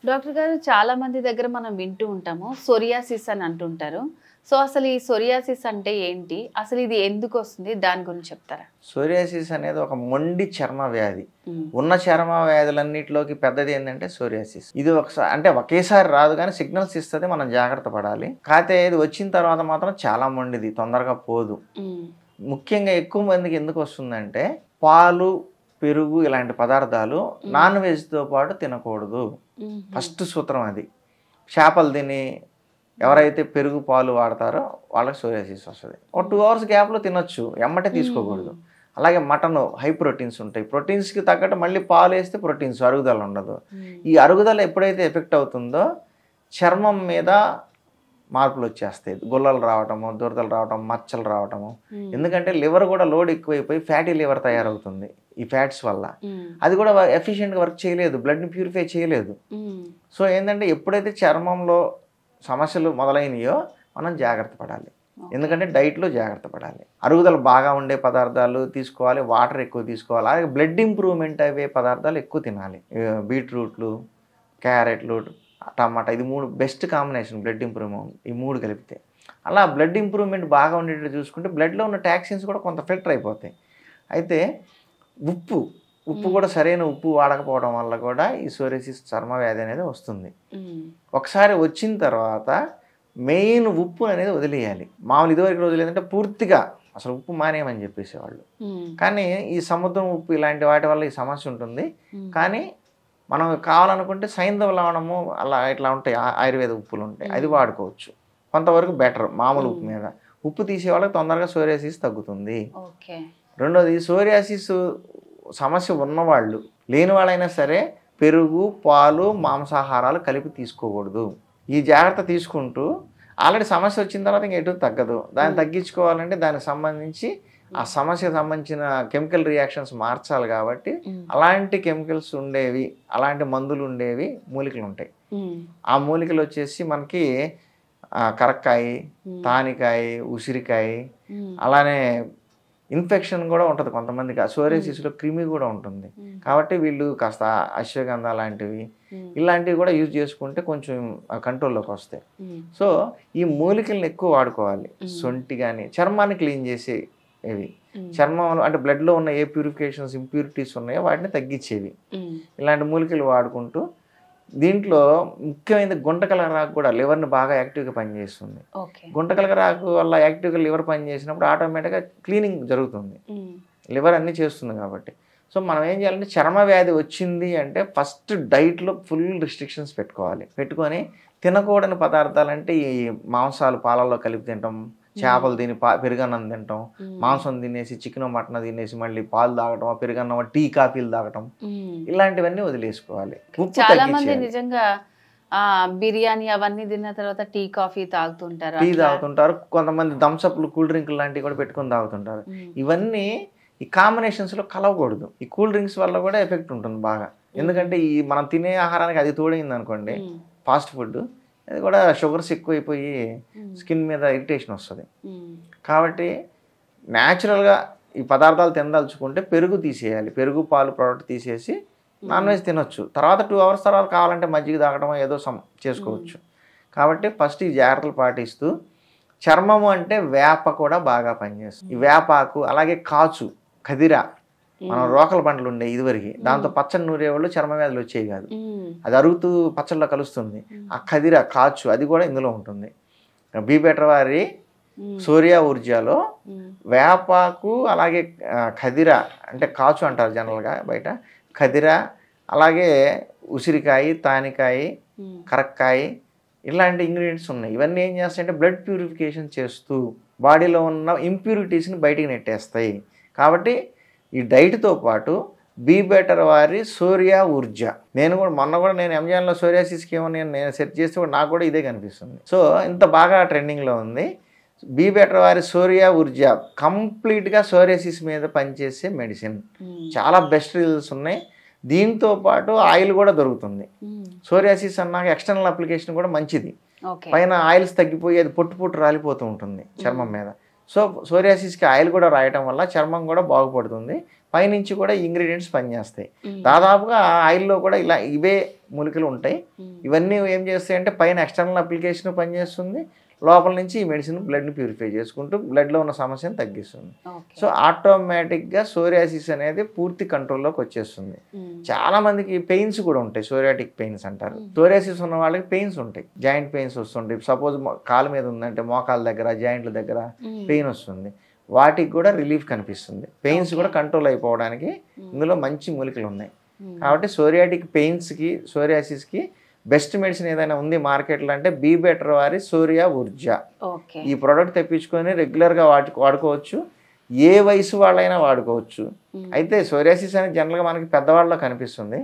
Doctor గారు చాలా మంది దగ్గర మనం వింటూ ఉంటాము సోరియాసిస్ అని అంటుంటారు. సో అసలు ఈ సోరియాసిస్ అంటే ఏంటి? అసలు ఇది ఎందుకు వస్తుంది? దాని గురించి చెప్తారా? సోరియాసిస్ అనేది ఒక మొండి చర్మ వ్యాధి. ఉన్న చర్మ వ్యాధులన్నిటిలోకి పెద్దది ఏంటంటే సోరియాసిస్. ఇది ఒకసారి అంటే ఒకేసారి రాదు కానీ సిగ్నల్స్ ఇస్తుంది, మనం జాగ్రత్త పడాలి. కాకపోతే ఇది వచ్చిన తర్వాత మాత్రం చాలా మొండిది, తొందరగా పోదు. ముఖ్యంగా ఎక్కువ మందికి ఎందుకు వస్తుందంటే పాలు, పెరుగు ఇలాంటి పదార్థాలు నాన్ వెజ్తో పాటు తినకూడదు. ఫస్ట్ సూత్రం అది. చేపలు తిని ఎవరైతే పెరుగు పాలు వాడతారో వాళ్ళకి సోరియాసిస్ వస్తుంది. ఒక 2 hours గ్యాప్లో తినొచ్చు, ఎమ్మటే తీసుకోకూడదు. అలాగే మటన్ హై ప్రోటీన్స్ ఉంటాయి, ప్రోటీన్స్కి తగ్గట్టు మళ్ళీ పాలు వేస్తే ప్రోటీన్స్ అరుగుదల ఉండదు. ఈ అరుగుదల ఎప్పుడైతే ఎఫెక్ట్ అవుతుందో చర్మం మీద మార్పులు వచ్చేస్తాయి. గుల్లలు రావటము, దురదలు రావటం, మచ్చలు రావటము. ఎందుకంటే లివర్ కూడా లోడ్ ఎక్కువైపోయి ఫ్యాటీ లివర్ తయారవుతుంది ఈ ఫ్యాట్స్ వల్ల. అది కూడా ఎఫిషియెంట్గా వర్క్ చేయలేదు, బ్లడ్ని ప్యూరిఫై చేయలేదు. సో ఏంటంటే ఎప్పుడైతే చర్మంలో సమస్యలు మొదలైనయో మనం జాగ్రత్త పడాలి. ఎందుకంటే డైట్లో జాగ్రత్త పడాలి. అరుగుదల బాగా ఉండే పదార్థాలు తీసుకోవాలి, వాటర్ ఎక్కువ తీసుకోవాలి. అలాగే బ్లడ్ ఇంప్రూవ్మెంట్ అయ్యే పదార్థాలు ఎక్కువ తినాలి. బీట్రూట్లు, క్యారెట్లు, టమాటా, ఇది 3 బెస్ట్ కాంబినేషన్ బ్లడ్ ఇంప్రూవ్మెంట్. ఈ 3 కలిపితే అలా బ్లడ్ ఇంప్రూవ్మెంట్ బాగా ఉండేటట్టు చూసుకుంటే బ్లడ్లో ఉన్న టాక్సిన్స్ కూడా కొంత ఫిల్టర్ అయిపోతాయి. అయితే ఉప్పు కూడా సరైన ఉప్పు వాడకపోవడం వల్ల కూడా ఈ సోరియాసిస్ చర్మ వ్యాధి అనేది వస్తుంది. ఒకసారి వచ్చిన తర్వాత మెయిన్ ఉప్పు అనేది వదిలేయాలి. మామూలు ఇదివరకు రోజులు ఏంటంటే పూర్తిగా అసలు ఉప్పు మానేయమని చెప్పేసేవాళ్ళు. కానీ ఈ సముద్రం ఉప్పు ఇలాంటి వాటి వల్ల ఈ సమస్య ఉంటుంది. కానీ మనం కావాలనుకుంటే సైంధవ లవణము అలా ఇట్లా ఉంటాయి, ఆయుర్వేద ఉప్పులు ఉంటాయి, అది వాడుకోవచ్చు. కొంతవరకు బెటర్ మామూలు ఉప్పు మీద. ఉప్పు తీసే వాళ్ళకి తొందరగా సోరియాసిస్ తగ్గుతుంది. రెండోది, సోరియాసిస్ సమస్య ఉన్నవాళ్ళు లేని వాళ్ళైనా సరే పెరుగు, పాలు, మాంసాహారాలు కలిపి తీసుకోకూడదు. ఈ జాగ్రత్త తీసుకుంటూ ఆల్రెడీ సమస్య వచ్చిన తర్వాత ఇంక ఎటు తగ్గదు. దాన్ని తగ్గించుకోవాలంటే దానికి సంబంధించి ఆ సమస్యకు సంబంధించిన కెమికల్ రియాక్షన్స్ మార్చాలి. కాబట్టి అలాంటి కెమికల్స్ ఉండేవి, అలాంటి మందులు ఉండేవి మూలికలు ఉంటాయి. ఆ మూలికలు వచ్చేసి మనకి కరక్కాయ, తానికాయ, ఉసిరికాయ, అలానే ఇన్ఫెక్షన్ కూడా ఉంటుంది కొంతమందికి. సోరియాసిస్లో క్రిమి కూడా ఉంటుంది. కాబట్టి వీళ్ళు కాస్త అశ్వగంధ లాంటివి ఇలాంటివి కూడా యూజ్ చేసుకుంటే కొంచెం కంట్రోల్లోకి వస్తాయి. సో ఈ మూలికలను ఎక్కువ వాడుకోవాలి. సొంటి కానీ చర్మాన్ని క్లీన్ చేసేవి, చర్మంలో అంటే బ్లడ్లో ఉన్న ఏ ప్యూరిఫికేషన్స్, ఇంప్యూరిటీస్ ఉన్నాయో వాటిని తగ్గించేవి ఇలాంటి మూలికలు వాడుకుంటూ. దీంట్లో ముఖ్యమైనది గుంటకలగరాకు కూడా లివర్ని బాగా యాక్టివ్గా పనిచేస్తుంది. గుంటకలగరాకు వల్ల యాక్టివ్గా లివర్ పనిచేసినప్పుడు ఆటోమేటిక్గా క్లీనింగ్ జరుగుతుంది, లివర్ అన్నీ చేస్తుంది కాబట్టి. సో మనం ఏం చేయాలంటే చర్మ వ్యాధి వచ్చింది అంటే ఫస్ట్ డైట్లో ఫుల్ రిస్ట్రిక్షన్స్ పెట్టుకొని తినకూడని పదార్థాలంటే ఈ మాంసాలు పాలల్లో కలిపి తినటం, చేపలు తిని పెరుగన్నం తినటం, మాంసం తినేసి చికెన్ మటన్ తినేసి మళ్ళీ పాలు తాగటం, పెరుగన్నం, టీ కాఫీలు తాగటం, ఇలాంటివన్నీ వదిలేసుకోవాలి. చాలా మంది నిజంగా బిర్యానీ అవన్నీ తిన్న తర్వాత టీ కాఫీ తాగుతుంటారు. కొంతమంది థమ్స్అప్లు, కూల్ డ్రింక్లు లాంటివి కూడా పెట్టుకొని తాగుతుంటారు. ఇవన్నీ ఈ కాంబినేషన్స్లో కలవకూడదు. ఈ కూల్ డ్రింక్స్ వల్ల కూడా ఎఫెక్ట్ ఉంటుంది బాగా. ఎందుకంటే ఈ మనం తినే ఆహారానికి అది తోడైంది అనుకోండి, ఫాస్ట్ ఫుడ్, అది కూడా షుగర్స్ ఎక్కువైపోయి స్కిన్ మీద ఇరిటేషన్ వస్తుంది. కాబట్టి న్యాచురల్గా ఈ పదార్థాలు తినదలుచుకుంటే పెరుగు తీసేయాలి. పెరుగు, పాలు ప్రోడక్ట్ తీసేసి నాన్ వెజ్ తినొచ్చు. తర్వాత 2 hours తర్వాత కావాలంటే మజ్జిగ తాగడం ఏదో చేసుకోవచ్చు. కాబట్టి ఫస్ట్ ఈ జాగ్రత్తలు పాటిస్తూ, చర్మము అంటే వేప కూడా బాగా పనిచేస్తుంది. ఈ వేపాకు, అలాగే కాచు, కదిరా, మనం రోకల పంటలు ఉండే ఇదివరకు, దాంతో పచ్చడి నూరేవాళ్ళు చర్మ వ్యాధులు వచ్చేవి కాదు. అది అరుగుతూ పచ్చళ్ళలో కలుస్తుంది. ఆ కదిరా, కాచు అది కూడా ఇందులో ఉంటుంది. బీ బెటర్ వారి సూర్య ఊర్జాలో వేపాకు, అలాగే కదిరా అంటే కాచు అంటారు జనరల్గా బయట, కదిరా, అలాగే ఉసిరికాయ, తానికాయ, కరక్కాయ, ఇలాంటి ఇంగ్రీడియంట్స్ ఉన్నాయి. ఇవన్నీ ఏం చేస్తాయంటే బ్లడ్ ప్యూరిఫికేషన్ చేస్తూ బాడీలో ఉన్న ఇంప్యూరిటీస్ని బయటికి నెట్టేస్తాయి. కాబట్టి ఈ డైట్తో పాటు బీ బెటర్ వారి సూర్య ఊర్జ, మొన్న కూడా నేను అమెజాన్లో సోరియాసిస్కి ఏమో నేను సెర్చ్ చేస్తే కూడా నాకు కూడా ఇదే కనిపిస్తుంది. సో ఇంత బాగా ట్రెండింగ్లో ఉంది. బీ బెటర్ వారి సూర్య ఊర్జ కంప్లీట్గా సోరియాసిస్ మీద పనిచేసే మెడిసిన్. చాలా బెస్ట్ రిజల్ట్స్ ఉన్నాయి. దీంతో పాటు ఆయిల్ కూడా దొరుకుతుంది. సోరియాసిస్ అన్నాక ఎక్స్టర్నల్ అప్లికేషన్ కూడా మంచిది. పైన ఆయిల్స్ తగ్గిపోయి అది పొట్టు రాలిపోతూ ఉంటుంది చర్మం మీద. సో సోరియాసిస్కి ఆయిల్ కూడా రాయటం వల్ల చర్మం కూడా బాగుపడుతుంది. పైనుంచి కూడా ఇంగ్రీడియంట్స్ పనిచేస్తాయి. దాదాపుగా ఆయిల్లో కూడా ఇలా ఇవే మూలికలు ఉంటాయి. ఇవన్నీ ఏం చేస్తాయంటే పైన ఎక్స్టర్నల్ అప్లికేషన్ పనిచేస్తుంది, లోపల నుంచి ఈ మెడిసిన్ బ్లడ్ని ప్యూరిఫై చేసుకుంటూ బ్లడ్లో ఉన్న సమస్యను తగ్గిస్తుంది. సో ఆటోమేటిక్గా సోరియాసిస్ అనేది పూర్తి కంట్రోల్లోకి వచ్చేస్తుంది. చాలా మందికి పెయిన్స్ కూడా ఉంటాయి, సోరియాటిక్ పెయిన్స్ అంటారు. సోరియాసిస్ ఉన్న వాళ్ళకి పెయిన్స్ ఉంటాయి, జాయింట్ పెయిన్స్ వస్తుంటాయి. సపోజ్ కాలు మీద ఉందంటే మోకాల దగ్గర జాయింట్ల దగ్గర పెయిన్ వస్తుంది, వాటికి కూడా రిలీఫ్ కనిపిస్తుంది. పెయిన్స్ కూడా కంట్రోల్ అయిపోవడానికి ఇందులో మంచి మూలికలు ఉన్నాయి. కాబట్టి సోరియాటిక్ పెయిన్స్కి సోరియాసిస్కి బెస్ట్ మెడిసిన్ ఏదైనా ఉంది మార్కెట్లో అంటే బీ బెటర్ వారి సోరియా ఊర్జా. ఈ ప్రోడక్ట్ తెప్పించుకొని రెగ్యులర్గా వాడుకోవచ్చు, ఏ వయసు వాళ్ళైనా వాడుకోవచ్చు. అయితే సోరియాసిస్ అనేది జనరల్గా మనకి పెద్దవాళ్ళలో కనిపిస్తుంది,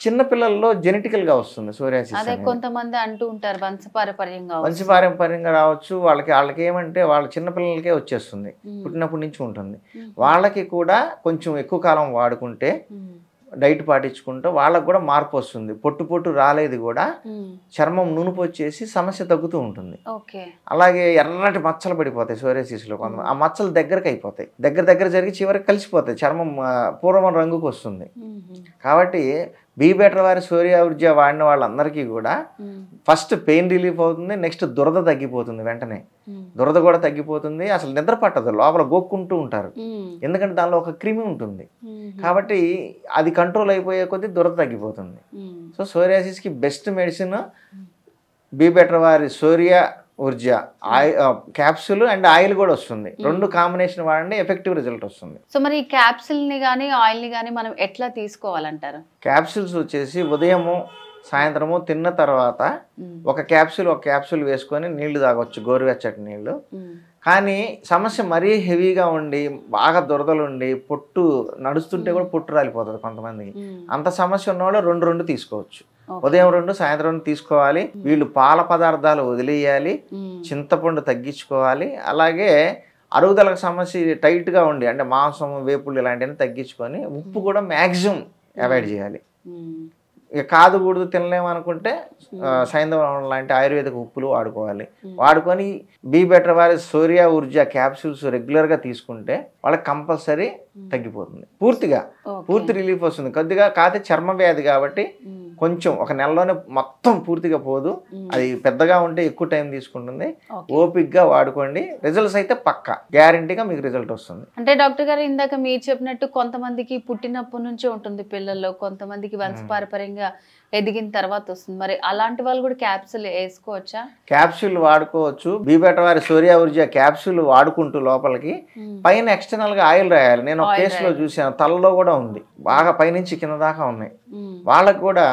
చిన్నపిల్లల్లో జెనెటికల్గా వస్తుంది సోరియాసిస్. కొంతమంది అంటూ ఉంటారు వంశపారంపర్యంగా రావచ్చు. వాళ్ళకి ఏమంటే వాళ్ళ చిన్నపిల్లలకే వచ్చేస్తుంది, పుట్టినప్పటి నుంచి ఉంటుంది. వాళ్ళకి కూడా కొంచెం ఎక్కువ కాలం వాడుకుంటే డైట్ పాటించుకుంటూ వాళ్ళకు కూడా మార్పు వస్తుంది. పొట్టు రాలేదు కూడా చర్మం నునుపు వచ్చేసి సమస్య తగ్గుతూ ఉంటుంది. అలాగే ఎర్రటి మచ్చలు పడిపోతాయి సోరియాసిస్లో. కొంత ఆ మచ్చలు దగ్గరకు అయిపోతాయి, దగ్గర జరిగి చివరికి కలిసిపోతాయి, చర్మం పూర్వం రంగుకు వస్తుంది. కాబట్టి బీ బెటర్ వారి సోరియా ఊర్జా వాడిన వాళ్ళందరికీ కూడా ఫస్ట్ పెయిన్ రిలీఫ్ అవుతుంది, నెక్స్ట్ దురద తగ్గిపోతుంది. వెంటనే దురద కూడా తగ్గిపోతుంది, అసలు నిద్ర పట్టదు, లోపల గోక్కుంటూ ఉంటారు. ఎందుకంటే దానిలో ఒక క్రిమి ఉంటుంది కాబట్టి అది కంట్రోల్ అయిపోయే కొద్దీ దురద తగ్గిపోతుంది. సో సోరియాసిస్కి బెస్ట్ మెడిసిన్ బీ బెటర్ వారి Soria Urja capsule and oil కూడా వస్తుంది. రెండు కాంబినేషన్ వాడండి, ఎఫెక్టివ్ రిజల్ట్ వస్తుంది. సో మరి ఈ క్యాప్సూల్ ని కానీ ఆయిల్ ని కానీ మనం ఎట్లా తీసుకోవాలంటారు? క్యాప్సూల్స్ వచ్చేసి ఉదయము సాయంత్రము తిన్న తర్వాత ఒక క్యాప్సూల్ వేసుకొని నీళ్లు తాగొచ్చు, గోరువెచ్చటి నీళ్లు. కానీ సమస్య మరీ హెవీగా ఉండి బాగా దురదలు ఉండి పొట్టు నడుస్తుంటే కూడా పొట్టు రాలిపోతుంది కొంతమందికి. అంత సమస్య ఉన్నవాళ్ళు రెండు తీసుకోవచ్చు. ఉదయం 2 సాయంత్రం 2 తీసుకోవాలి. వీళ్ళు పాల పదార్థాలు వదిలేయాలి, చింతపండు తగ్గించుకోవాలి. అలాగే అరుగుదలకు సమస్య టైట్గా ఉండి అంటే మాంసం వేపుళ్ళు ఇలాంటివన్నీ తగ్గించుకొని ఉప్పు కూడా మ్యాక్సిమం అవాయిడ్ చేయాలి. ఇక కాదుకూడదు తినలేము అనుకుంటే సైంధవం లాంటి ఆయుర్వేదిక ఉప్పులు వాడుకొని బీ బెటర్ వారి సోరియా ఊర్జా క్యాప్సూల్స్ రెగ్యులర్గా తీసుకుంటే వాళ్ళకి కంపల్సరీ తగ్గిపోతుంది, పూర్తి రిలీఫ్ వస్తుంది. కొద్దిగా కాకపోతే చర్మ వ్యాధి కాబట్టి కొంచెం ఒక నెలలోనే మొత్తం పూర్తిగా పోదు, అది పెద్దగా ఉంటే ఎక్కువ టైం తీసుకుంటుంది. ఓపిక్గా వాడుకోండి, రిజల్ట్స్ అయితే పక్కా గ్యారంటీగా మీకు రిజల్ట్ వస్తుంది. అంటే డాక్టర్ గారు ఇందాక మీరు చెప్పినట్టు కొంతమందికి పుట్టినప్పటి నుంచే ఉంటుంది పిల్లల్లో, కొంతమందికి వంశపారంపర్యంగా ఎదిగిన తర్వాత వస్తుంది. మరి అలాంటి వాళ్ళు కూడా క్యాప్సూల్ వేసుకోవచ్చా? క్యాప్సూల్ వాడుకోవచ్చు. బీ బెటర్ వారి సోరియా ఊర్జా క్యాప్సూల్ వాడుకుంటూ లోపలికి పైన ఎక్స్టర్నల్ గా ఆయిల్ రాయాలి. నేను ఒక కేసులో చూసాను, తలలో కూడా ఉంది, బాగా పైనుంచి కింద దాకా ఉన్నాయి. వాళ్ళకు కూడా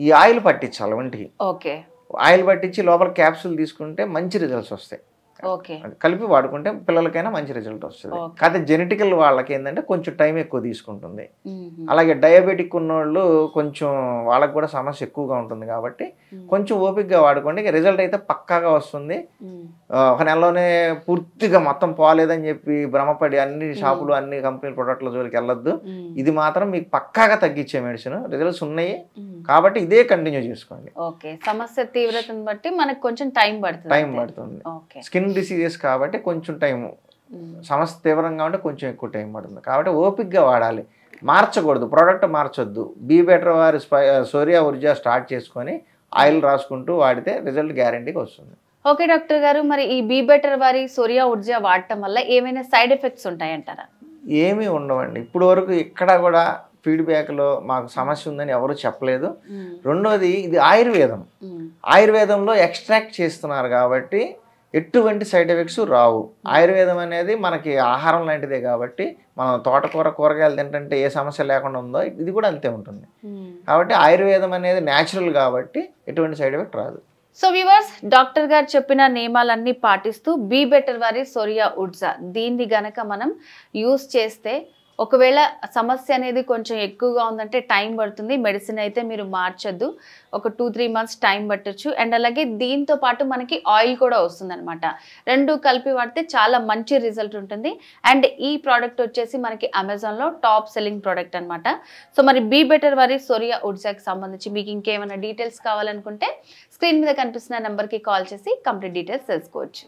ఈ ఆయిల్ పట్టించాలి ఒంటికి. ఆయిల్ పట్టించి లోపల క్యాప్సూల్ తీసుకుంటే మంచి రిజల్ట్స్ వస్తాయి. కలిపి వాడుకుంటే పిల్లలకైనా మంచి రిజల్ట్ వస్తుంది. కాకపోతే జెనెటికల్ వాళ్ళకి ఏంటంటే కొంచెం టైం ఎక్కువ తీసుకుంటుంది. అలాగే డయాబెటిక్ ఉన్నోళ్ళు కొంచెం వాళ్ళకి కూడా సమస్య ఎక్కువగా ఉంటుంది కాబట్టి కొంచెం ఓపికగా వాడుకోండి, రిజల్ట్ అయితే పక్కాగా వస్తుంది. ఒక నెలలోనే పూర్తిగా మొత్తం పోలేదని చెప్పి భ్రమపడి అన్ని షాపులు అన్ని కంపెనీ ప్రొడక్ట్ల జోలికి వెళ్ళొద్దు. ఇది మాత్రం మీకు పక్కాగా తగ్గించే మెడిసిన్, రిజల్ట్స్ ఉన్నాయి కాబట్టి ఇదే కంటిన్యూ చేసుకోండి. సమస్య తీవ్రతను బట్టి మనకు కొంచెం టైం పడుతుంది. స్కిన్ డిసీజెస్ కాబట్టి కొంచెం టైం, సమస్య తీవ్రంగా ఉంటే కొంచెం ఎక్కువ టైం పడుతుంది. కాబట్టి ఓపిక్గా వాడాలి, మార్చకూడదు, ప్రోడక్ట్ మార్చొద్దు. బీ బెటర్ వారి సోరియా ఊర్జా స్టార్ట్ చేసుకొని ఆయిల్ రాసుకుంటూ వాడితే రిజల్ట్ గ్యారంటీగా వస్తుంది. ఓకే డాక్టర్ గారు, మరి ఈ బీ బెటర్ వారి సోరియా ఊర్జా వాడటం వల్ల ఏమైనా సైడ్ ఎఫెక్ట్స్ ఉంటాయంటారా? ఏమీ ఉండవండి. ఇప్పుడు వరకు ఇక్కడ కూడా ఫీడ్బ్యాక్లో మాకు సమస్య ఉందని ఎవరు చెప్పలేదు. రెండోది ఇది ఆయుర్వేదంలో ఎక్స్ట్రాక్ట్ చేస్తున్నారు కాబట్టి ఎటువంటి సైడ్ ఎఫెక్ట్స్ రావు. ఆయుర్వేదం అనేది మనకి ఆహారం లాంటిదే కాబట్టి మనం తోటకూర కూరగాయలు తింటుంటే ఏ సమస్య లేకుండా ఉందో ఇది కూడా అంతే ఉంటుంది. కాబట్టి ఆయుర్వేదం అనేది న్యాచురల్ కాబట్టి ఎటువంటి సైడ్ ఎఫెక్ట్ రాదు. సో వ్యూవర్స్, డాక్టర్ గారు చెప్పిన నియమాలన్నీ పాటిస్తూ బీ బెటర్ వారి సోరియా ఊర్జా దీన్ని గనక మనం యూస్ చేస్తే ఒకవేళ సమస్య అనేది కొంచెం ఎక్కువగా ఉందంటే టైం పడుతుంది. మెడిసిన్ అయితే మీరు మార్చొద్దు, ఒక 2-3 months టైం పట్టొచ్చు. అండ్ అలాగే దీంతో పాటు మనకి ఆయిల్ కూడా వస్తుంది అనమాట. రెండు కలిపి వాడితే చాలా మంచి రిజల్ట్ ఉంటుంది. అండ్ ఈ ప్రోడక్ట్ వచ్చేసి మనకి అమెజాన్లో టాప్ సెల్లింగ్ ప్రోడక్ట్ అనమాట. సో మరి బీ బెటర్ వారి సోరియా ఊర్జాకి సంబంధించి మీకు ఇంకేమైనా డీటెయిల్స్ కావాలనుకుంటే స్క్రీన్ మీద కనిపిస్తున్న నెంబర్కి కాల్ చేసి కంప్లీట్ డీటెయిల్స్ తెలుసుకోవచ్చు.